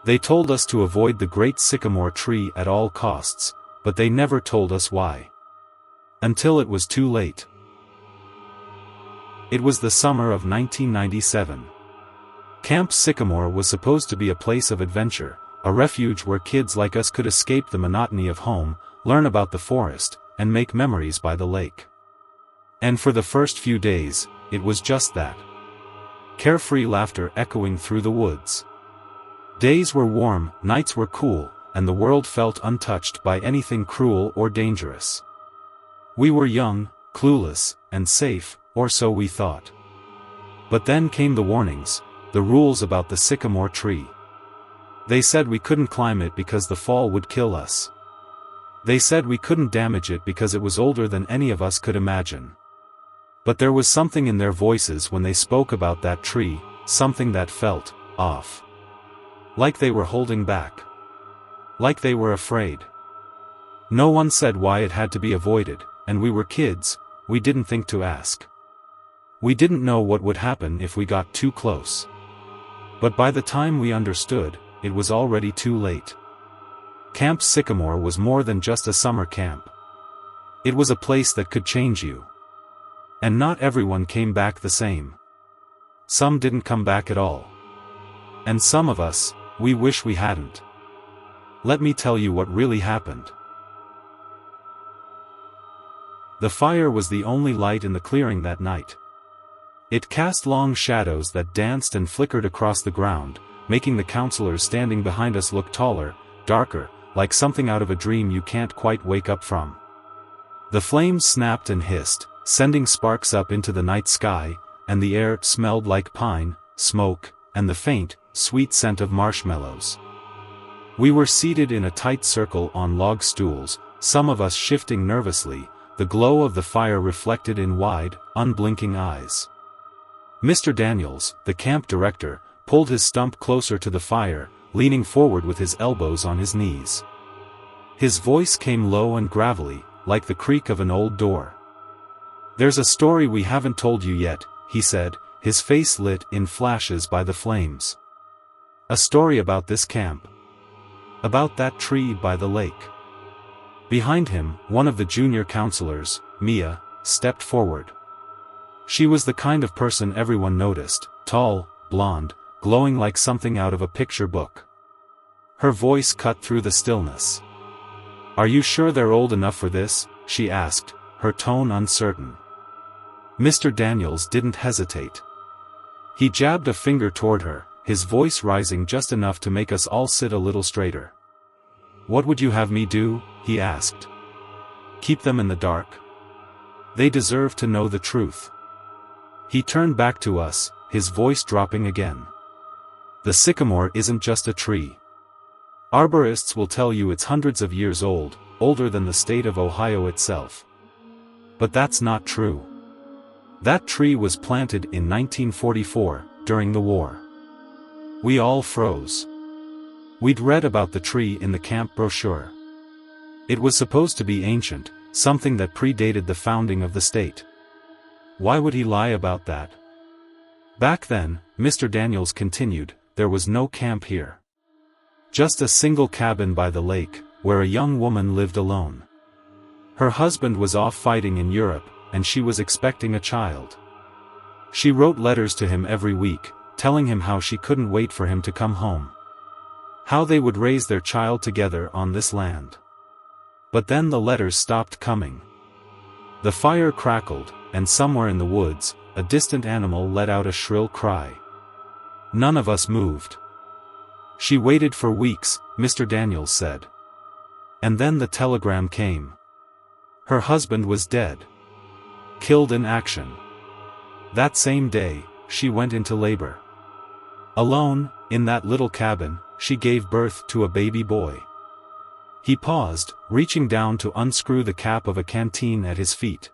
They told us to avoid the great sycamore tree at all costs, but they never told us why. Until it was too late. It was the summer of 1997. Camp Sycamore was supposed to be a place of adventure, a refuge where kids like us could escape the monotony of home, learn about the forest, and make memories by the lake. And for the first few days, it was just that. Carefree laughter echoing through the woods. Days were warm, nights were cool, and the world felt untouched by anything cruel or dangerous. We were young, clueless, and safe, or so we thought. But then came the warnings, the rules about the sycamore tree. They said we couldn't climb it because the fall would kill us. They said we couldn't damage it because it was older than any of us could imagine. But there was something in their voices when they spoke about that tree, something that felt off. Like they were holding back. Like they were afraid. No one said why it had to be avoided, and we were kids, we didn't think to ask. We didn't know what would happen if we got too close. But by the time we understood, it was already too late. Camp Sycamore was more than just a summer camp. It was a place that could change you. And not everyone came back the same. Some didn't come back at all. And some of us, we wish we hadn't. Let me tell you what really happened. The fire was the only light in the clearing that night. It cast long shadows that danced and flickered across the ground, making the counselors standing behind us look taller, darker, like something out of a dream you can't quite wake up from. The flames snapped and hissed, sending sparks up into the night sky, and the air smelled like pine, smoke, and the faint, sweet scent of marshmallows. We were seated in a tight circle on log stools, some of us shifting nervously, the glow of the fire reflected in wide, unblinking eyes. Mr. Daniels, the camp director, pulled his stump closer to the fire, leaning forward with his elbows on his knees. His voice came low and gravelly, like the creak of an old door. "There's a story we haven't told you yet," he said, his face lit in flashes by the flames. "A story about this camp. About that tree by the lake." Behind him, one of the junior counselors, Mia, stepped forward. She was the kind of person everyone noticed, tall, blonde, glowing like something out of a picture book. Her voice cut through the stillness. "Are you sure they're old enough for this?" she asked, her tone uncertain. Mr. Daniels didn't hesitate. He jabbed a finger toward her, his voice rising just enough to make us all sit a little straighter. "What would you have me do?" he asked. "Keep them in the dark? They deserve to know the truth." He turned back to us, his voice dropping again. "The sycamore isn't just a tree. Arborists will tell you it's hundreds of years old, older than the state of Ohio itself. But that's not true. That tree was planted in 1944, during the war." We all froze. We'd read about the tree in the camp brochure. It was supposed to be ancient, something that predated the founding of the state. Why would he lie about that? Back then, Mr. Daniels continued, there was no camp here. Just a single cabin by the lake, where a young woman lived alone. Her husband was off fighting in Europe, and she was expecting a child. She wrote letters to him every week, telling him how she couldn't wait for him to come home. How they would raise their child together on this land. But then the letters stopped coming. The fire crackled, and somewhere in the woods, a distant animal let out a shrill cry. None of us moved. She waited for weeks, Mr. Daniels said. And then the telegram came. Her husband was dead. Killed in action. That same day, she went into labor. Alone, in that little cabin, she gave birth to a baby boy. He paused, reaching down to unscrew the cap of a canteen at his feet.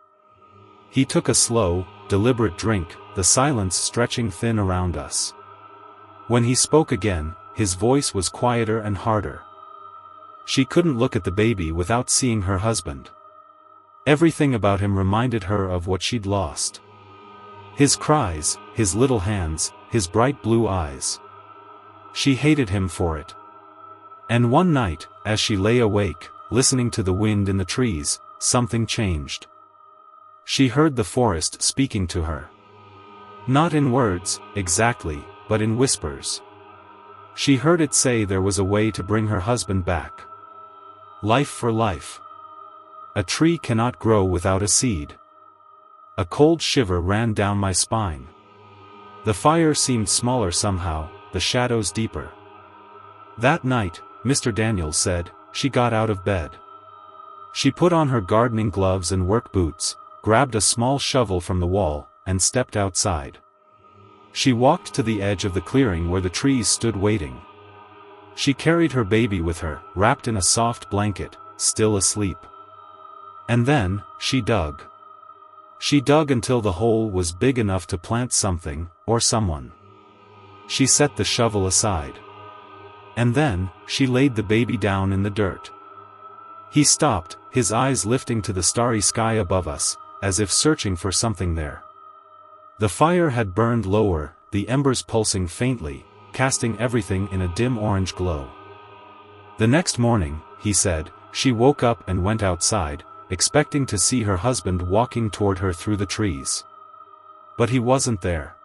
He took a slow, deliberate drink, the silence stretching thin around us. When he spoke again, his voice was quieter and harder. She couldn't look at the baby without seeing her husband. Everything about him reminded her of what she'd lost. His cries, his little hands, his bright blue eyes. She hated him for it. And one night, as she lay awake, listening to the wind in the trees, something changed. She heard the forest speaking to her. Not in words, exactly, but in whispers. She heard it say there was a way to bring her husband back. Life for life. A tree cannot grow without a seed. A cold shiver ran down my spine. The fire seemed smaller somehow, the shadows deeper. That night, Mr. Daniels said, she got out of bed. She put on her gardening gloves and work boots, grabbed a small shovel from the wall, and stepped outside. She walked to the edge of the clearing where the trees stood waiting. She carried her baby with her, wrapped in a soft blanket, still asleep. And then, she dug. She dug until the hole was big enough to plant something, or someone. She set the shovel aside. And then, she laid the baby down in the dirt. He stopped, his eyes lifting to the starry sky above us, as if searching for something there. The fire had burned lower, the embers pulsing faintly, casting everything in a dim orange glow. The next morning, he said, she woke up and went outside, expecting to see her husband walking toward her through the trees. But he wasn't there.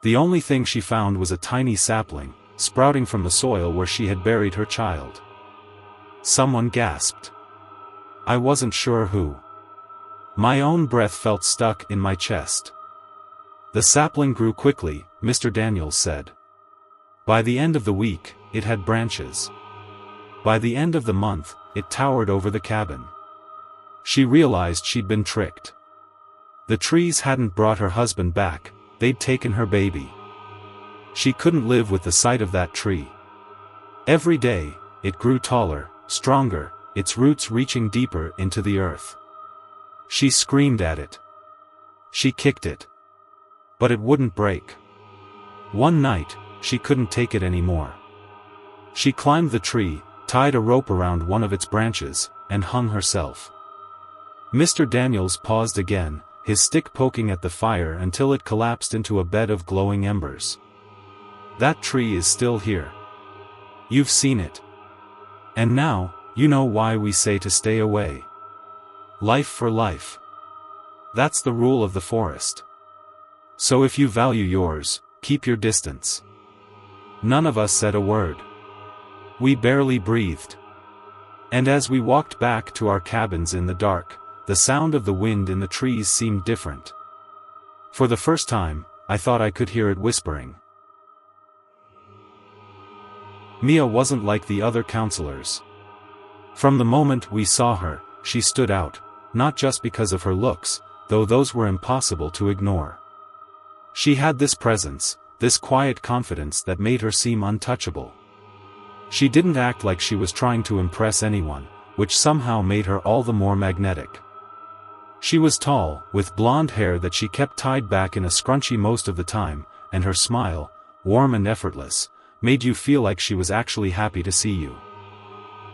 The only thing she found was a tiny sapling, sprouting from the soil where she had buried her child. Someone gasped. I wasn't sure who. My own breath felt stuck in my chest. The sapling grew quickly, Mr. Daniels said. By the end of the week, it had branches. By the end of the month, it towered over the cabin. She realized she'd been tricked. The trees hadn't brought her husband back, they'd taken her baby. She couldn't live with the sight of that tree. Every day, it grew taller, stronger, its roots reaching deeper into the earth. She screamed at it. She kicked it. But it wouldn't break. One night, she couldn't take it anymore. She climbed the tree, tied a rope around one of its branches, and hung herself. Mr. Daniels paused again, his stick poking at the fire until it collapsed into a bed of glowing embers. That tree is still here. You've seen it. And now, you know why we say to stay away. Life for life. That's the rule of the forest. So if you value yours, keep your distance. None of us said a word. We barely breathed. And as we walked back to our cabins in the dark, the sound of the wind in the trees seemed different. For the first time, I thought I could hear it whispering. Mia wasn't like the other counselors. From the moment we saw her, she stood out, not just because of her looks, though those were impossible to ignore. She had this presence, this quiet confidence that made her seem untouchable. She didn't act like she was trying to impress anyone, which somehow made her all the more magnetic. She was tall, with blonde hair that she kept tied back in a scrunchie most of the time, and her smile, warm and effortless, made you feel like she was actually happy to see you.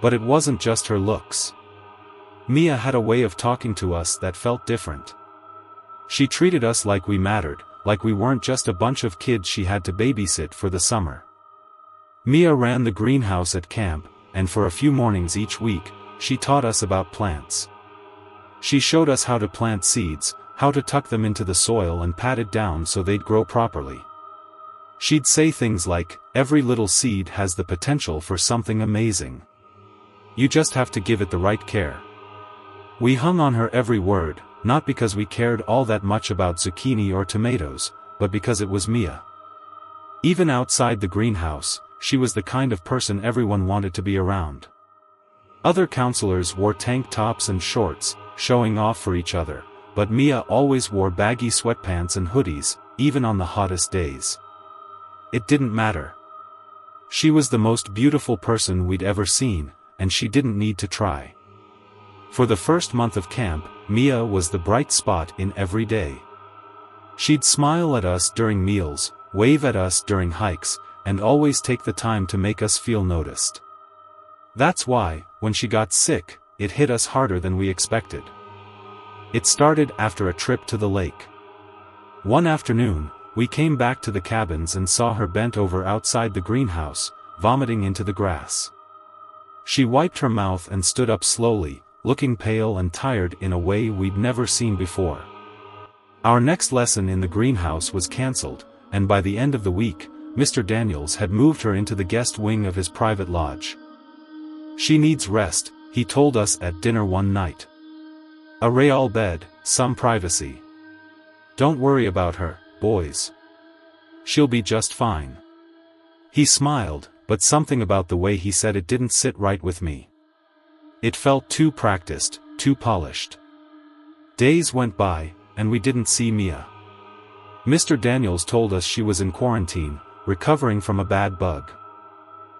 But it wasn't just her looks. Mia had a way of talking to us that felt different. She treated us like we mattered, like we weren't just a bunch of kids she had to babysit for the summer. Mia ran the greenhouse at camp, and for a few mornings each week, she taught us about plants. She showed us how to plant seeds, how to tuck them into the soil and pat it down so they'd grow properly. She'd say things like, every little seed has the potential for something amazing. You just have to give it the right care. We hung on her every word, not because we cared all that much about zucchini or tomatoes, but because it was Mia. Even outside the greenhouse, she was the kind of person everyone wanted to be around. Other counselors wore tank tops and shorts, showing off for each other, but Mia always wore baggy sweatpants and hoodies, even on the hottest days. It didn't matter. She was the most beautiful person we'd ever seen, and she didn't need to try. For the first month of camp, Mia was the bright spot in every day. She'd smile at us during meals, wave at us during hikes, and always take the time to make us feel noticed. That's why, when she got sick, it hit us harder than we expected. It started after a trip to the lake. One afternoon, we came back to the cabins and saw her bent over outside the greenhouse, vomiting into the grass. She wiped her mouth and stood up slowly, looking pale and tired in a way we'd never seen before. Our next lesson in the greenhouse was cancelled, and by the end of the week, Mr. Daniels had moved her into the guest wing of his private lodge. "She needs rest," he told us at dinner one night. "A real bed, some privacy. Don't worry about her, boys. She'll be just fine." He smiled, but something about the way he said it didn't sit right with me. It felt too practiced, too polished. Days went by, and we didn't see Mia. Mr. Daniels told us she was in quarantine, recovering from a bad bug.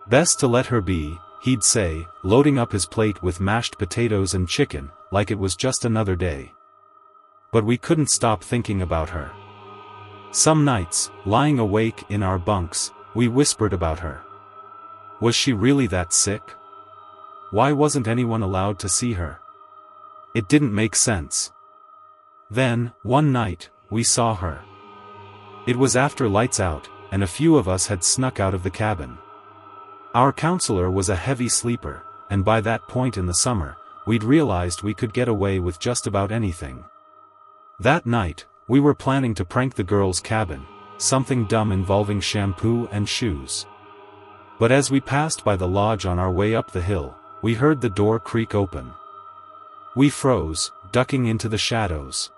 Best to let her be, he'd say, loading up his plate with mashed potatoes and chicken, like it was just another day. But we couldn't stop thinking about her. Some nights, lying awake in our bunks, we whispered about her. Was she really that sick? Why wasn't anyone allowed to see her? It didn't make sense. Then, one night, we saw her. It was after lights out, and a few of us had snuck out of the cabin. Our counselor was a heavy sleeper, and by that point in the summer, we'd realized we could get away with just about anything. That night, we were planning to prank the girls' cabin, something dumb involving shampoo and shoes. But as we passed by the lodge on our way up the hill, we heard the door creak open. We froze, ducking into the shadows.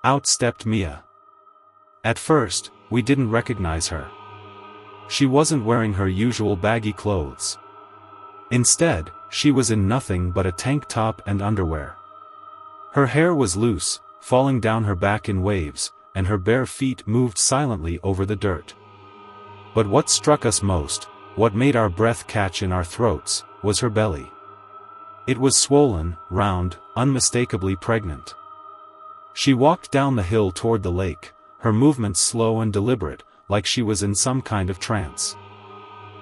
Out stepped Mia. At first, we didn't recognize her. She wasn't wearing her usual baggy clothes. Instead, she was in nothing but a tank top and underwear. Her hair was loose, falling down her back in waves, and her bare feet moved silently over the dirt. But what struck us most, what made our breath catch in our throats, was her belly. It was swollen, round, unmistakably pregnant. She walked down the hill toward the lake, her movements slow and deliberate, like she was in some kind of trance.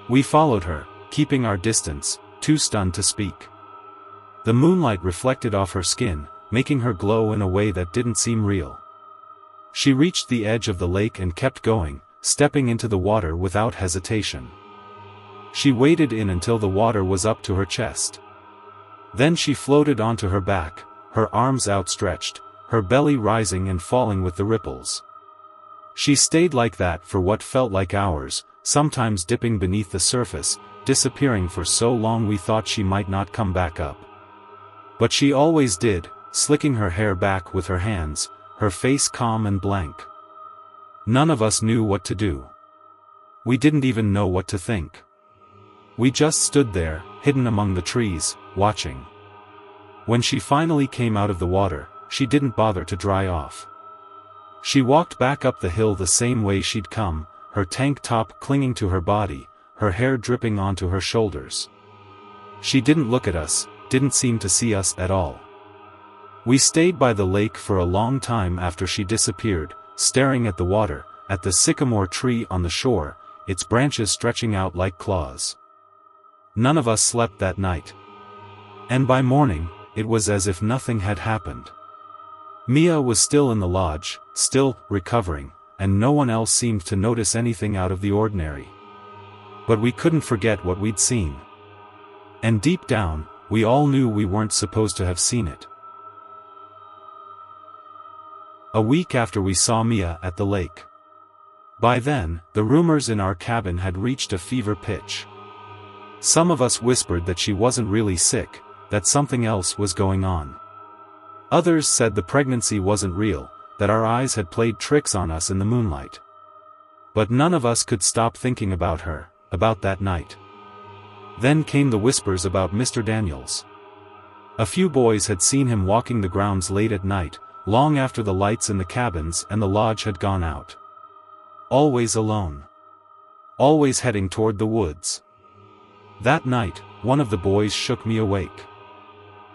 We followed her, keeping our distance, too stunned to speak. The moonlight reflected off her skin, making her glow in a way that didn't seem real. She reached the edge of the lake and kept going, stepping into the water without hesitation. She waded in until the water was up to her chest. Then she floated onto her back, her arms outstretched, her belly rising and falling with the ripples. She stayed like that for what felt like hours, sometimes dipping beneath the surface, disappearing for so long we thought she might not come back up. But she always did, slicking her hair back with her hands, her face calm and blank. None of us knew what to do. We didn't even know what to think. We just stood there, hidden among the trees, watching. When she finally came out of the water, she didn't bother to dry off. She walked back up the hill the same way she'd come, her tank top clinging to her body, her hair dripping onto her shoulders. She didn't look at us, didn't seem to see us at all. We stayed by the lake for a long time after she disappeared, staring at the water, at the sycamore tree on the shore, its branches stretching out like claws. None of us slept that night. And by morning, it was as if nothing had happened. Mia was still in the lodge, still recovering, and no one else seemed to notice anything out of the ordinary. But we couldn't forget what we'd seen. And deep down, we all knew we weren't supposed to have seen it. A week after we saw Mia at the lake. By then, the rumors in our cabin had reached a fever pitch. Some of us whispered that she wasn't really sick, that something else was going on. Others said the pregnancy wasn't real, that our eyes had played tricks on us in the moonlight. But none of us could stop thinking about her, about that night. Then came the whispers about Mr. Daniels. A few boys had seen him walking the grounds late at night, long after the lights in the cabins and the lodge had gone out. Always alone. Always heading toward the woods. That night, one of the boys shook me awake.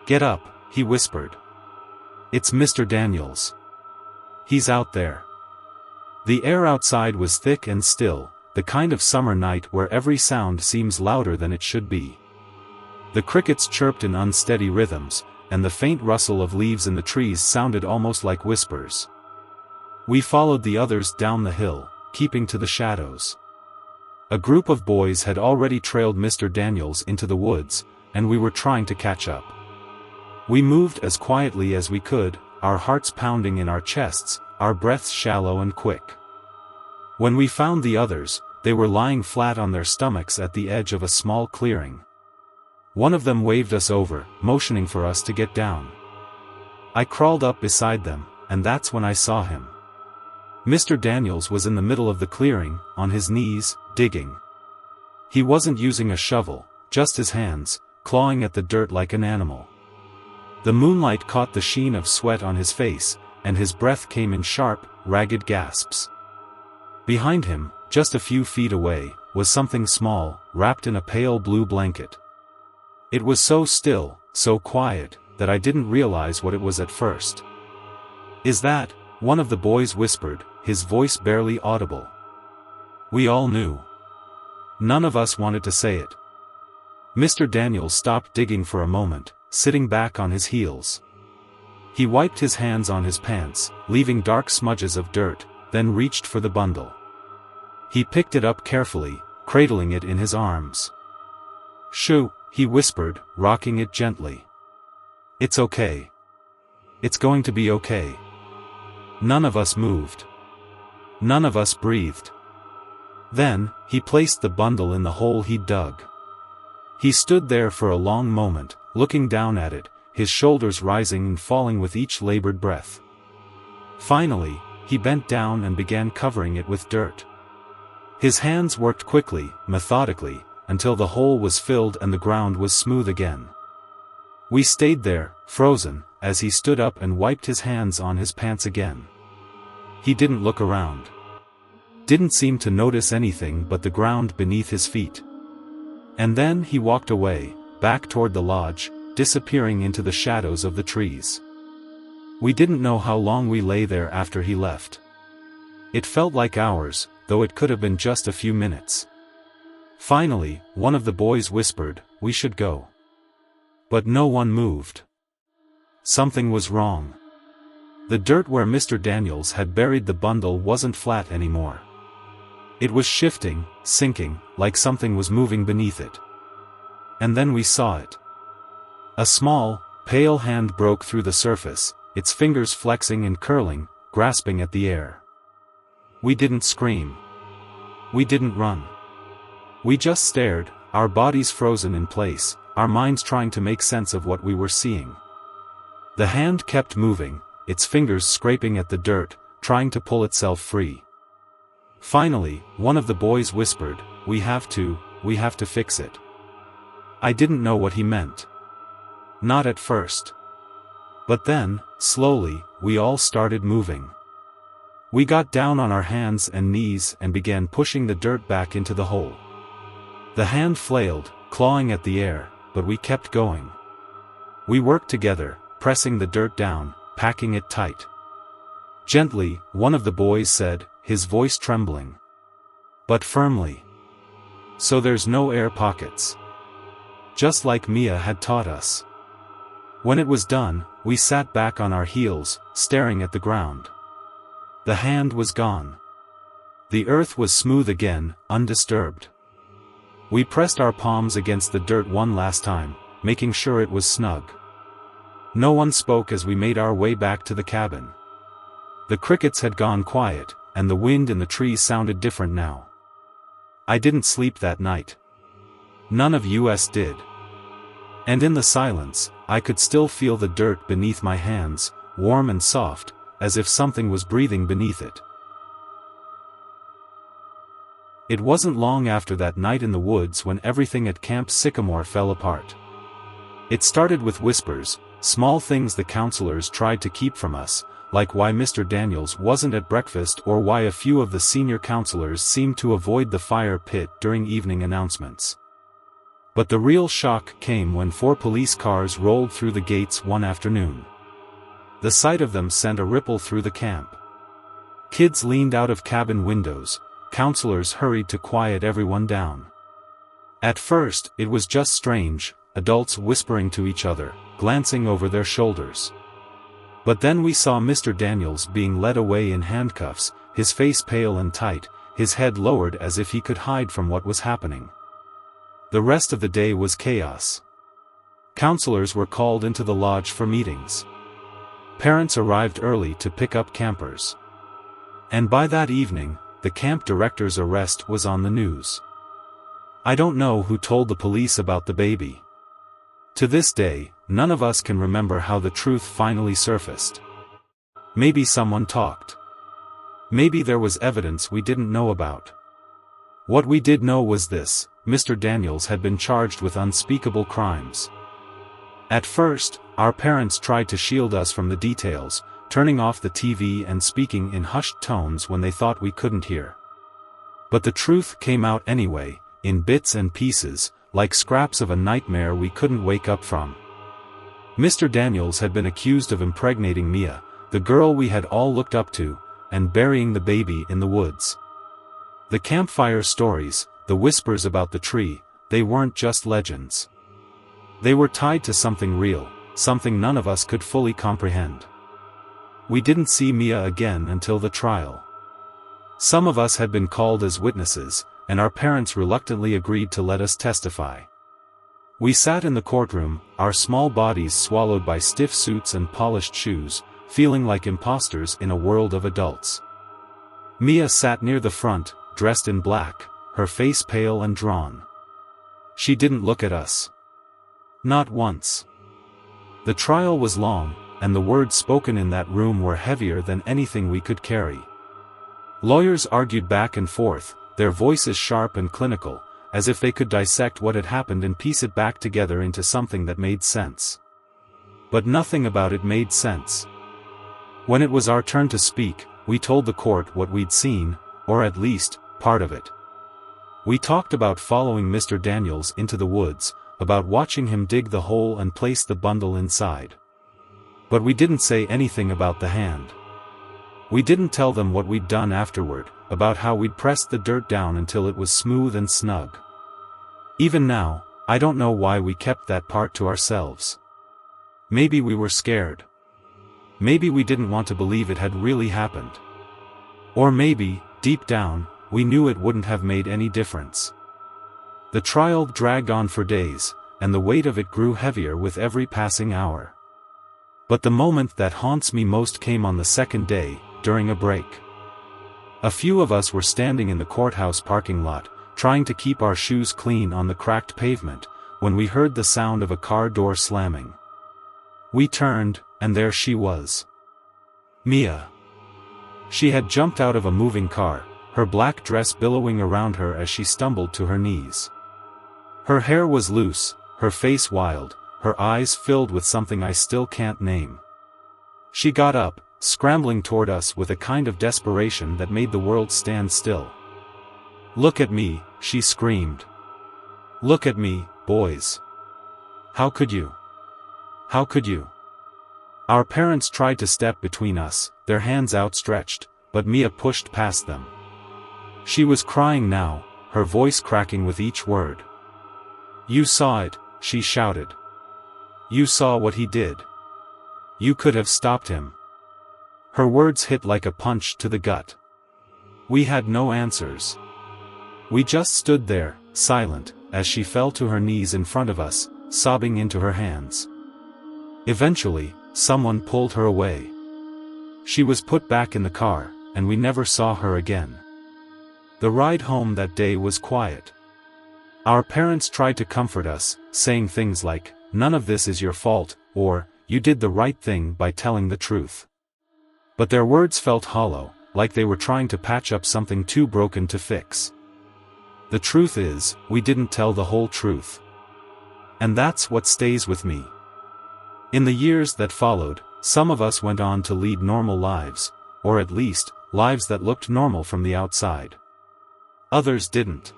"Get up," he whispered. "It's Mr. Daniels. He's out there." The air outside was thick and still, the kind of summer night where every sound seems louder than it should be. The crickets chirped in unsteady rhythms, and the faint rustle of leaves in the trees sounded almost like whispers. We followed the others down the hill, keeping to the shadows. A group of boys had already trailed Mr. Daniels into the woods, and we were trying to catch up. We moved as quietly as we could, our hearts pounding in our chests, our breaths shallow and quick. When we found the others, they were lying flat on their stomachs at the edge of a small clearing. One of them waved us over, motioning for us to get down. I crawled up beside them, and that's when I saw him. Mr. Daniels was in the middle of the clearing, on his knees, digging. He wasn't using a shovel, just his hands, clawing at the dirt like an animal. The moonlight caught the sheen of sweat on his face, and his breath came in sharp, ragged gasps. Behind him, just a few feet away, was something small, wrapped in a pale blue blanket. It was so still, so quiet, that I didn't realize what it was at first. "Is that?" one of the boys whispered, his voice barely audible. We all knew. None of us wanted to say it. Mr. Daniels stopped digging for a moment, sitting back on his heels. He wiped his hands on his pants, leaving dark smudges of dirt, then reached for the bundle. He picked it up carefully, cradling it in his arms. "Shoo," he whispered, rocking it gently. "It's okay. It's going to be okay." None of us moved. None of us breathed. Then, he placed the bundle in the hole he'd dug. He stood there for a long moment, looking down at it, his shoulders rising and falling with each labored breath. Finally, he bent down and began covering it with dirt. His hands worked quickly, methodically, until the hole was filled and the ground was smooth again. We stayed there, frozen, as he stood up and wiped his hands on his pants again. He didn't look around. Didn't seem to notice anything but the ground beneath his feet. And then he walked away, back toward the lodge, disappearing into the shadows of the trees. We didn't know how long we lay there after he left. It felt like hours, though it could have been just a few minutes. Finally, one of the boys whispered, "We should go." But no one moved. Something was wrong. The dirt where Mr. Daniels had buried the bundle wasn't flat anymore. It was shifting, sinking, like something was moving beneath it. And then we saw it. A small, pale hand broke through the surface, its fingers flexing and curling, grasping at the air. We didn't scream. We didn't run. We just stared, our bodies frozen in place, our minds trying to make sense of what we were seeing. The hand kept moving, its fingers scraping at the dirt, trying to pull itself free. Finally, one of the boys whispered, we have to fix it." I didn't know what he meant. Not at first. But then, slowly, we all started moving. We got down on our hands and knees and began pushing the dirt back into the hole. The hand flailed, clawing at the air, but we kept going. We worked together, pressing the dirt down, packing it tight. Gently, one of the boys said, his voice trembling. But firmly. "So there's no air pockets." Just like Mia had taught us. When it was done, we sat back on our heels, staring at the ground. The hand was gone. The earth was smooth again, undisturbed. We pressed our palms against the dirt one last time, making sure it was snug. No one spoke as we made our way back to the cabin. The crickets had gone quiet, and the wind in the trees sounded different now. I didn't sleep that night. None of us did. And in the silence, I could still feel the dirt beneath my hands, warm and soft, as if something was breathing beneath it. It wasn't long after that night in the woods when everything at Camp Sycamore fell apart. It started with whispers, small things the counselors tried to keep from us, like why Mr. Daniels wasn't at breakfast or why a few of the senior counselors seemed to avoid the fire pit during evening announcements. But the real shock came when 4 police cars rolled through the gates one afternoon. The sight of them sent a ripple through the camp. Kids leaned out of cabin windows, counselors hurried to quiet everyone down. At first, it was just strange, adults whispering to each other, glancing over their shoulders. But then we saw Mr. Daniels being led away in handcuffs, his face pale and tight, his head lowered as if he could hide from what was happening. The rest of the day was chaos. Counselors were called into the lodge for meetings. Parents arrived early to pick up campers. And by that evening, the camp director's arrest was on the news. I don't know who told the police about the baby. To this day, none of us can remember how the truth finally surfaced. Maybe someone talked. Maybe there was evidence we didn't know about. What we did know was this: Mr. Daniels had been charged with unspeakable crimes. At first, our parents tried to shield us from the details, turning off the TV and speaking in hushed tones when they thought we couldn't hear. But the truth came out anyway, in bits and pieces, like scraps of a nightmare we couldn't wake up from. Mr. Daniels had been accused of impregnating Mia, the girl we had all looked up to, and burying the baby in the woods. The campfire stories, the whispers about the tree, they weren't just legends. They were tied to something real, something none of us could fully comprehend. We didn't see Mia again until the trial. Some of us had been called as witnesses, and our parents reluctantly agreed to let us testify. We sat in the courtroom, our small bodies swallowed by stiff suits and polished shoes, feeling like imposters in a world of adults. Mia sat near the front, dressed in black, her face pale and drawn. She didn't look at us. Not once. The trial was long, and the words spoken in that room were heavier than anything we could carry. Lawyers argued back and forth, their voices sharp and clinical, as if they could dissect what had happened and piece it back together into something that made sense. But nothing about it made sense. When it was our turn to speak, we told the court what we'd seen, or at least, part of it. We talked about following Mr. Daniels into the woods, about watching him dig the hole and place the bundle inside. But we didn't say anything about the hand. We didn't tell them what we'd done afterward, about how we'd pressed the dirt down until it was smooth and snug. Even now, I don't know why we kept that part to ourselves. Maybe we were scared. Maybe we didn't want to believe it had really happened. Or maybe, deep down, we knew it wouldn't have made any difference. The trial dragged on for days, and the weight of it grew heavier with every passing hour. But the moment that haunts me most came on the second day, during a break. A few of us were standing in the courthouse parking lot, trying to keep our shoes clean on the cracked pavement, when we heard the sound of a car door slamming. We turned, and there she was. Mia. She had jumped out of a moving car, her black dress billowing around her as she stumbled to her knees. Her hair was loose, her face wild, her eyes filled with something I still can't name. She got up, scrambling toward us with a kind of desperation that made the world stand still. "Look at me," she screamed. "Look at me, boys. How could you? How could you?" Our parents tried to step between us, their hands outstretched, but Mia pushed past them. She was crying now, her voice cracking with each word. "You saw it," she shouted. "You saw what he did. You could have stopped him." Her words hit like a punch to the gut. We had no answers. We just stood there, silent, as she fell to her knees in front of us, sobbing into her hands. Eventually, someone pulled her away. She was put back in the car, and we never saw her again. The ride home that day was quiet. Our parents tried to comfort us, saying things like, "None of this is your fault," or, "You did the right thing by telling the truth." But their words felt hollow, like they were trying to patch up something too broken to fix. The truth is, we didn't tell the whole truth. And that's what stays with me. In the years that followed, some of us went on to lead normal lives, or at least, lives that looked normal from the outside. Others didn't.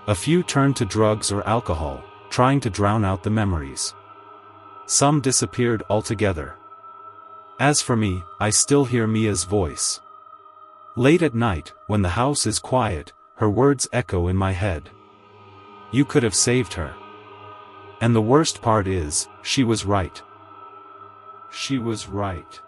A few turned to drugs or alcohol, trying to drown out the memories. Some disappeared altogether. As for me, I still hear Mia's voice. Late at night, when the house is quiet, her words echo in my head. "You could have saved her. And the worst part is, she was right." She was right.